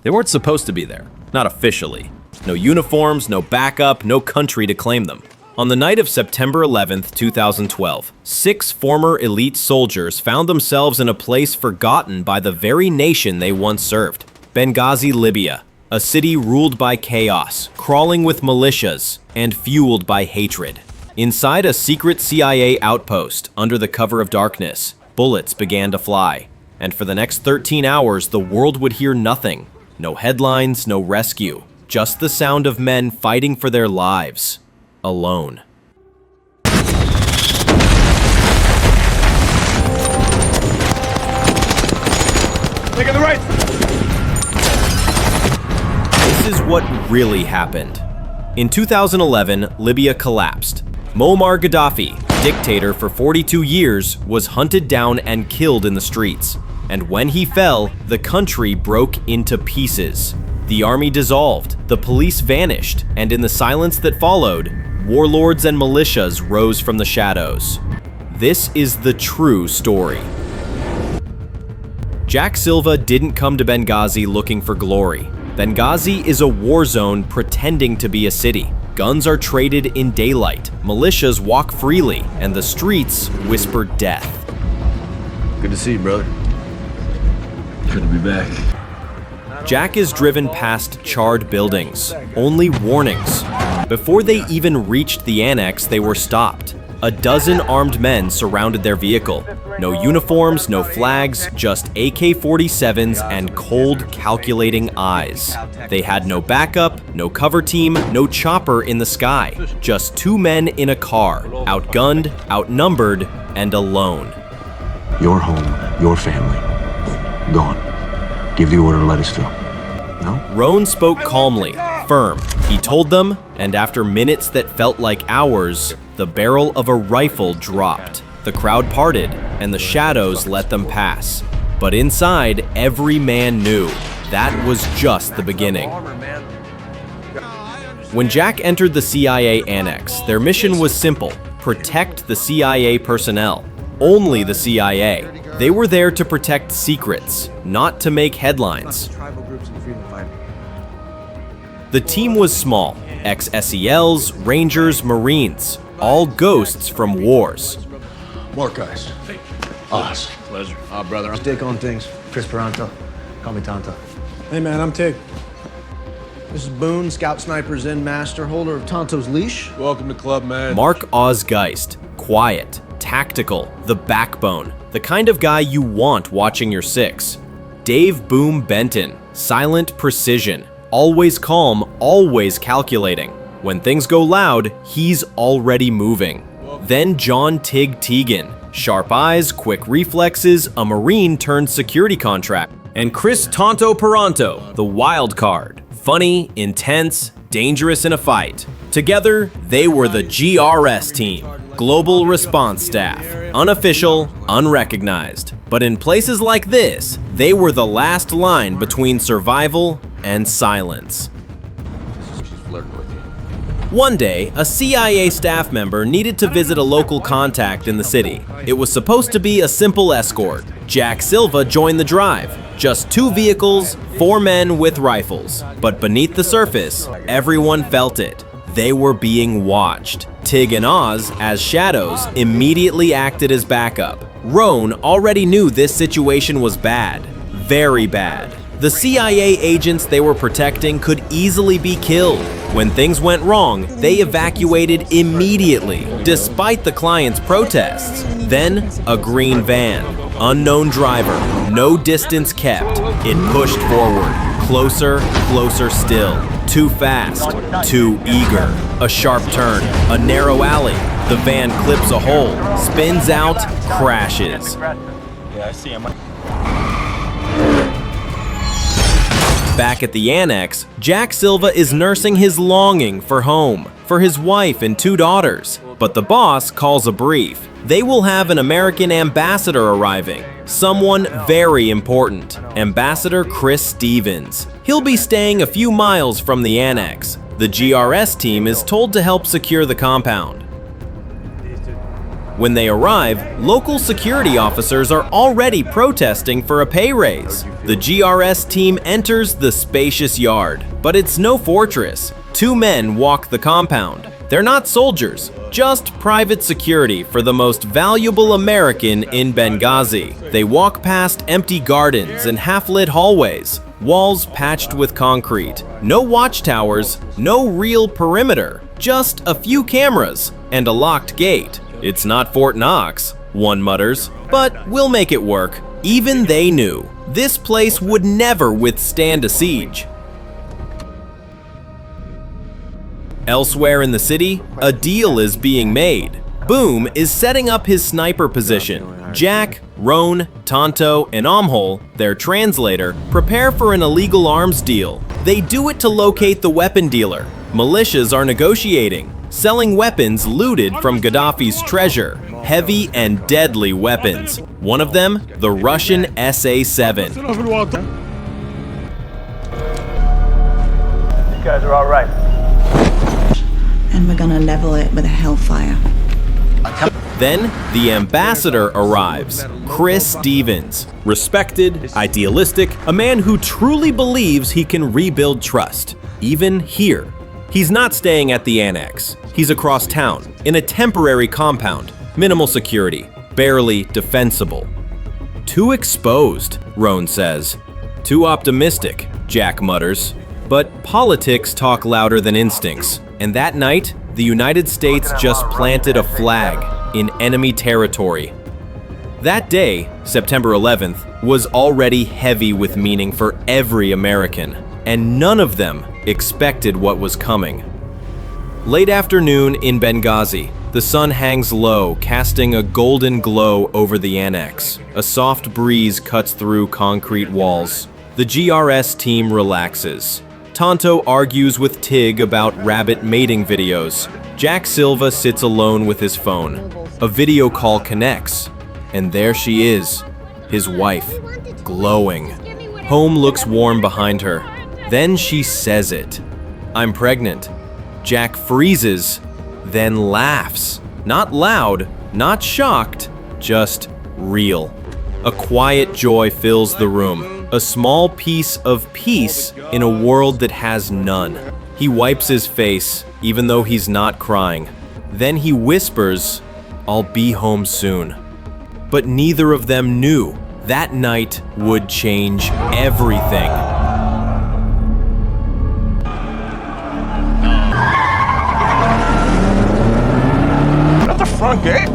They weren't supposed to be there, not officially. No uniforms, no backup, no country to claim them. On the night of September 11th, 2012, 6 former elite soldiers found themselves in a place forgotten by the very nation they once served. Benghazi, Libya, a city ruled by chaos, crawling with militias, and fueled by hatred. Inside a secret CIA outpost, under the cover of darkness, bullets began to fly. And for the next 13 hours, the world would hear nothing. No headlines, no rescue. Just the sound of men fighting for their lives. Alone. Taking the right. This is what really happened. In 2011, Libya collapsed. Muammar Gaddafi, dictator for 42 years, was hunted down and killed in the streets. And when he fell, the country broke into pieces. The army dissolved, the police vanished, and in the silence that followed, warlords and militias rose from the shadows. This is the true story. Jack Silva didn't come to Benghazi looking for glory. Benghazi is a war zone pretending to be a city. Guns are traded in daylight, militias walk freely, and the streets whisper death. Good to see you, brother. Good to be back. Jack is driven past charred buildings, only warnings. Before they even reached the annex, they were stopped. A dozen armed men surrounded their vehicle. No uniforms, no flags, just AK-47s and cold, calculating eyes. They had no backup, no cover team, no chopper in the sky. Just 2 men in a car, outgunned, outnumbered, and alone. Your home, your family, gone. Give the order to let us through. No? Roan spoke calmly, firm. He told them, and after minutes that felt like hours, the barrel of a rifle dropped. The crowd parted, and the shadows let them pass. But inside, every man knew that was just the beginning. When Jack entered the CIA annex, their mission was simple: protect the CIA personnel. Only the CIA. They were there to protect secrets, not to make headlines. The team was small: ex-SELs, Rangers, Marines, all ghosts from wars. More guys. Us. Pleasure. Brother, I'm Dick on things. Chris Peranto. Call me Tonto. Hey man, I'm Tig. This is Boone, Scout Sniper Zen Master, holder of Tonto's leash. Welcome to Club, man. Mark Ozgeist, quiet, tactical, the backbone, the kind of guy you want watching your 6. Dave Boom Benton, silent precision, always calm, always calculating. When things go loud, he's already moving. Then John Tig Teagan, sharp eyes, quick reflexes, a Marine turned security contract. And Chris Tonto Peranto, the wild card, funny, intense, dangerous in a fight. Together, they were the GRS team, Global Response Staff, unofficial, unrecognized. But in places like this, they were the last line between survival and silence. One day, a CIA staff member needed to visit a local contact in the city. It was supposed to be a simple escort. Jack Silva joined the drive. Just 2 vehicles, 4 men with rifles. But beneath the surface, everyone felt it. They were being watched. Tig and Oz, as shadows, immediately acted as backup. Roan already knew this situation was bad. Very bad. The CIA agents they were protecting could easily be killed. When things went wrong, they evacuated immediately, despite the client's protests. Then, a green van. Unknown driver. No distance kept. It pushed forward. Closer, closer still. Too fast. Too eager. A sharp turn. A narrow alley. The van clips a hole. Spins out. Crashes. Yeah, I see him. Back at the annex, Jack Silva is nursing his longing for home, for his wife and 2 daughters. But the boss calls a brief. They will have an American ambassador arriving, someone very important, Ambassador Chris Stevens. He'll be staying a few miles from the annex. The GRS team is told to help secure the compound. When they arrive, local security officers are already protesting for a pay raise. The GRS team enters the spacious yard, but it's no fortress. Two men walk the compound. They're not soldiers, just private security for the most valuable American in Benghazi. They walk past empty gardens and half-lit hallways, walls patched with concrete. No watchtowers, no real perimeter, just a few cameras and a locked gate. It's not Fort Knox, one mutters, but we'll make it work. Even they knew this place would never withstand a siege. Elsewhere in the city, a deal is being made. Boom is setting up his sniper position. Jack, Roan, Tonto, and Amhol, their translator, prepare for an illegal arms deal. They do it to locate the weapon dealer. Militias are negotiating, selling weapons looted from Gaddafi's treasure. Heavy and deadly weapons. One of them, the Russian SA-7. You guys are all right. And we're gonna level it with a hellfire. Then, the ambassador arrives, Chris Stevens. Respected, idealistic, a man who truly believes he can rebuild trust, even here. He's not staying at the annex. He's across town, in a temporary compound, minimal security, barely defensible. Too exposed, Roan says. Too optimistic, Jack mutters. But politics talk louder than instincts. And that night, the United States just planted a flag in enemy territory. That day, September 11th, was already heavy with meaning for every American, and none of them expected what was coming. Late afternoon in Benghazi, the sun hangs low, casting a golden glow over the annex. A soft breeze cuts through concrete walls. The GRS team relaxes. Tonto argues with Tig about rabbit mating videos. Jack Silva sits alone with his phone. A video call connects, and there she is, his wife, glowing. Home looks warm behind her. Then she says it. "I'm pregnant." Jack freezes, then laughs. Not loud, not shocked, just real. A quiet joy fills the room, a small piece of peace in a world that has none. He wipes his face, even though he's not crying. Then he whispers, "I'll be home soon." But neither of them knew that night would change everything. At the front gate?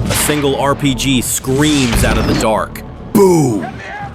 A single RPG screams out of the dark. Boom!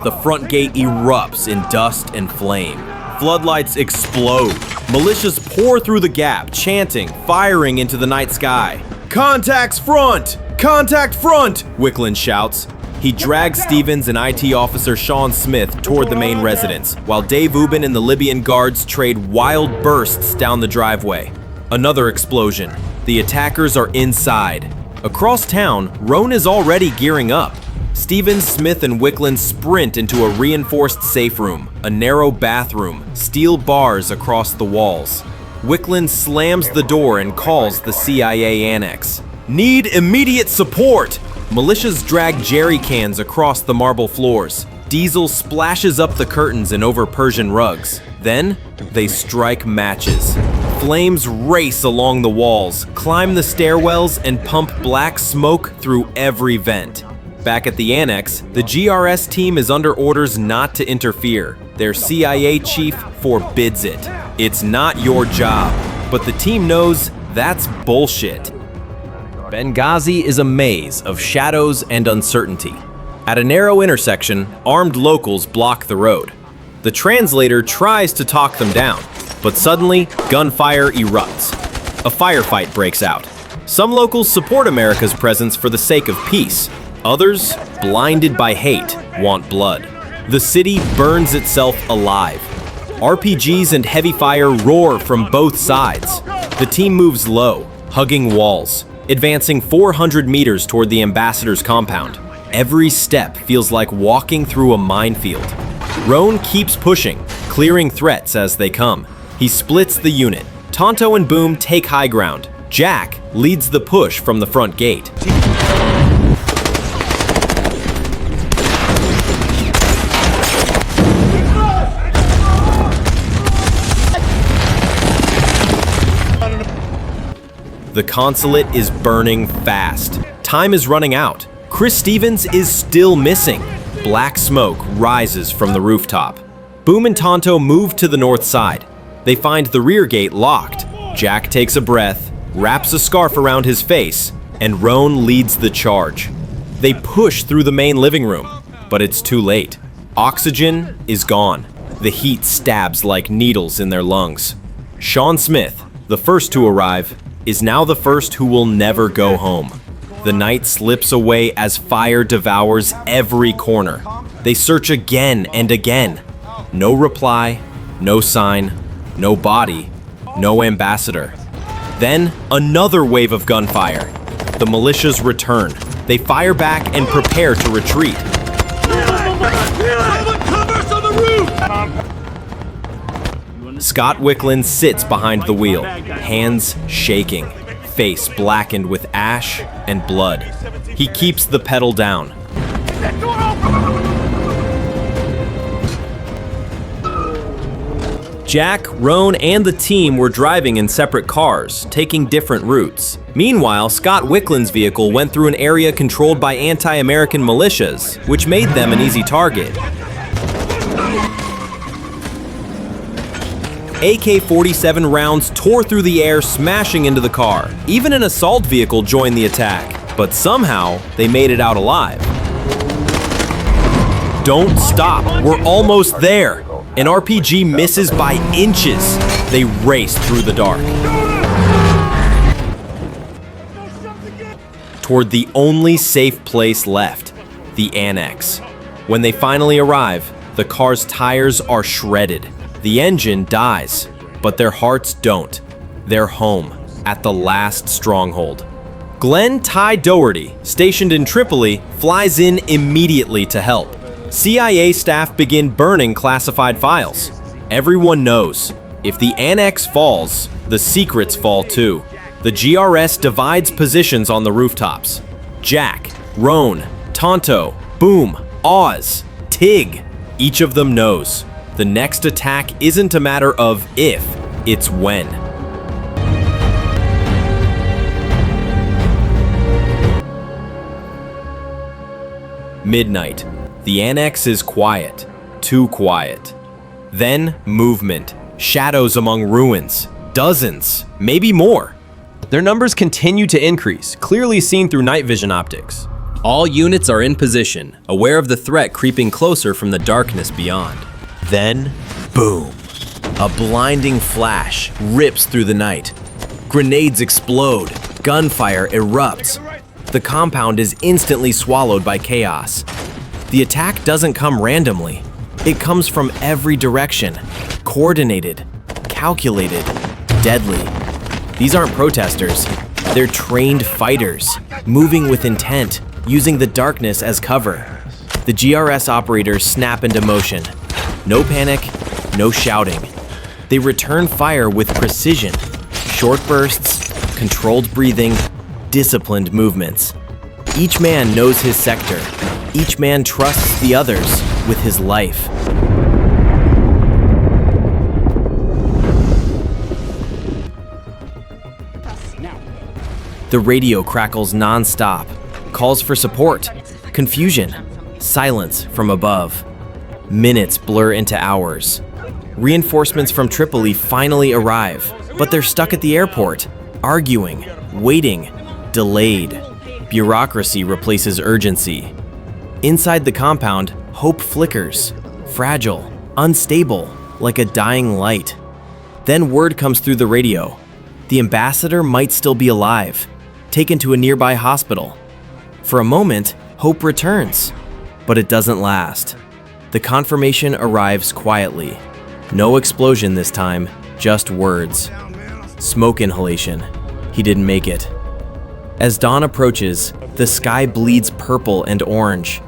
The front gate erupts in dust and flame. Floodlights explode. Militias pour through the gap, chanting, firing into the night sky. "Contacts front! Contact front!" Wicklund shouts. He drags Stevens and IT officer Sean Smith toward the main residence, while Dave Ubin and the Libyan guards trade wild bursts down the driveway. Another explosion. The attackers are inside. Across town, Roan is already gearing up. Stevens, Smith, and Wicklund sprint into a reinforced safe room, a narrow bathroom, steel bars across the walls. Wicklund slams the door and calls the CIA annex. "Need immediate support!" Militias drag jerry cans across the marble floors. Diesel splashes up the curtains and over Persian rugs. Then, they strike matches. Flames race along the walls, climb the stairwells, and pump black smoke through every vent. Back at the annex, the GRS team is under orders not to interfere. Their CIA chief forbids it. It's not your job, but the team knows that's bullshit. Benghazi is a maze of shadows and uncertainty. At a narrow intersection, armed locals block the road. The translator tries to talk them down, but suddenly, gunfire erupts. A firefight breaks out. Some locals support America's presence for the sake of peace. Others, blinded by hate, want blood. The city burns itself alive. RPGs and heavy fire roar from both sides. The team moves low, hugging walls, advancing 400 meters toward the ambassador's compound. Every step feels like walking through a minefield. Roan keeps pushing, clearing threats as they come. He splits the unit, Tonto and Boom take high ground. Jack leads the push from the front gate. The consulate is burning fast. Time is running out. Chris Stevens is still missing. Black smoke rises from the rooftop. Boom and Tonto move to the north side. They find the rear gate locked. Jack takes a breath, wraps a scarf around his face, and Roan leads the charge. They push through the main living room, but it's too late. Oxygen is gone. The heat stabs like needles in their lungs. Sean Smith, the first to arrive, is now the first who will never go home. The night slips away as fire devours every corner. They search again and again. No reply, no sign, no body, no ambassador. Then another wave of gunfire. The militias return. They fire back and prepare to retreat. Scott Wicklund sits behind the wheel, hands shaking, face blackened with ash and blood. He keeps the pedal down. Jack, Roan, and the team were driving in separate cars, taking different routes. Meanwhile, Scott Wicklund's vehicle went through an area controlled by anti-American militias, which made them an easy target. AK-47 rounds tore through the air, smashing into the car. Even an assault vehicle joined the attack, but somehow they made it out alive. Don't stop, we're almost there. An RPG misses by inches. They race through the dark toward the only safe place left, the annex. When they finally arrive, the car's tires are shredded. The engine dies, but their hearts don't. They're home, at the last stronghold. Glenn Ty Doherty, stationed in Tripoli, flies in immediately to help. CIA staff begin burning classified files. Everyone knows, if the annex falls, the secrets fall too. The GRS divides positions on the rooftops. Jack, Roan, Tonto, Boom, Oz, Tig, each of them knows. The next attack isn't a matter of if, it's when. Midnight. The annex is quiet, too quiet. Then movement, shadows among ruins, dozens, maybe more. Their numbers continue to increase, clearly seen through night vision optics. All units are in position, aware of the threat creeping closer from the darkness beyond. Then, boom. A blinding flash rips through the night. Grenades explode, gunfire erupts. The compound is instantly swallowed by chaos. The attack doesn't come randomly. It comes from every direction, coordinated, calculated, deadly. These aren't protesters. They're trained fighters, moving with intent, using the darkness as cover. The GRS operators snap into motion. No panic, no shouting. They return fire with precision. Short bursts, controlled breathing, disciplined movements. Each man knows his sector. Each man trusts the others with his life. The radio crackles non-stop, calls for support, confusion, silence from above. Minutes blur into hours. Reinforcements from Tripoli finally arrive, but they're stuck at the airport, arguing, waiting, delayed. Bureaucracy replaces urgency. Inside the compound, hope flickers, fragile, unstable, like a dying light. Then word comes through the radio. The ambassador might still be alive, taken to a nearby hospital. For a moment, hope returns, but it doesn't last. The confirmation arrives quietly. No explosion this time, just words. Smoke inhalation. He didn't make it. As dawn approaches, the sky bleeds purple and orange.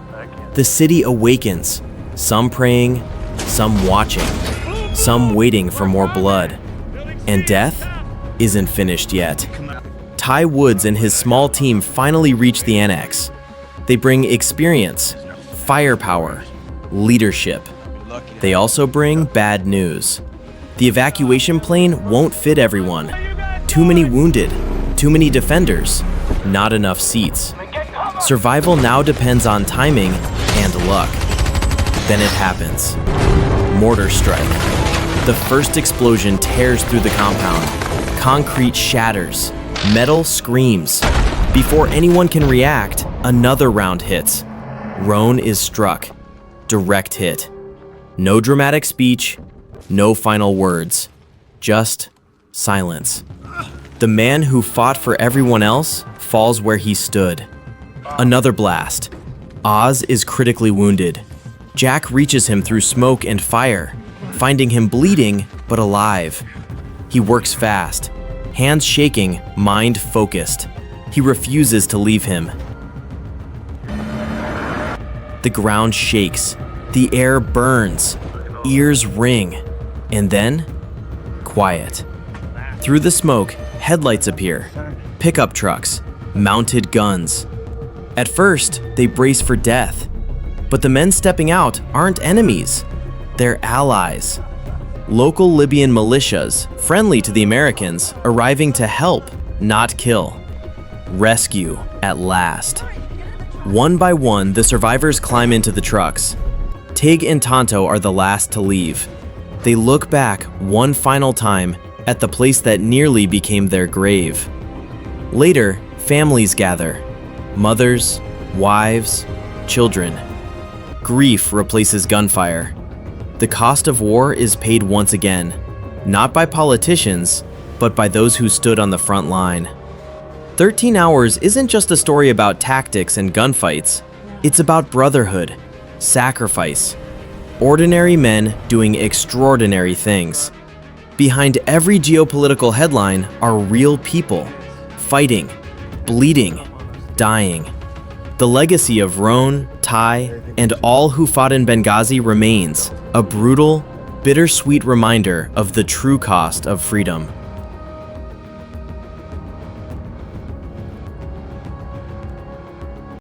The city awakens, some praying, some watching, some waiting for more blood. And death isn't finished yet. Ty Woods and his small team finally reach the annex. They bring experience, firepower, leadership. They also bring bad news. The evacuation plane won't fit everyone. Too many wounded, too many defenders, not enough seats. Survival now depends on timing and luck. Then it happens. Mortar strike. The first explosion tears through the compound. Concrete shatters. Metal screams. Before anyone can react, another round hits. Roan is struck. Direct hit. No dramatic speech, no final words. Just silence. The man who fought for everyone else falls where he stood. Another blast. Oz is critically wounded. Jack reaches him through smoke and fire, finding him bleeding but alive. He works fast, hands shaking, mind focused. He refuses to leave him. The ground shakes, the air burns, ears ring, and then, quiet. Through the smoke, headlights appear, pickup trucks, mounted guns. At first, they brace for death, but the men stepping out aren't enemies, they're allies. Local Libyan militias, friendly to the Americans, arriving to help, not kill. Rescue at last. One by one, the survivors climb into the trucks. Tig and Tonto are the last to leave. They look back one final time at the place that nearly became their grave. Later, families gather. Mothers, wives, children. Grief replaces gunfire. The cost of war is paid once again, not by politicians, but by those who stood on the front line. 13 Hours isn't just a story about tactics and gunfights. It's about brotherhood, sacrifice, ordinary men doing extraordinary things. Behind every geopolitical headline are real people, fighting, bleeding, dying. The legacy of Roan, Ty, and all who fought in Benghazi remains, a brutal, bittersweet reminder of the true cost of freedom.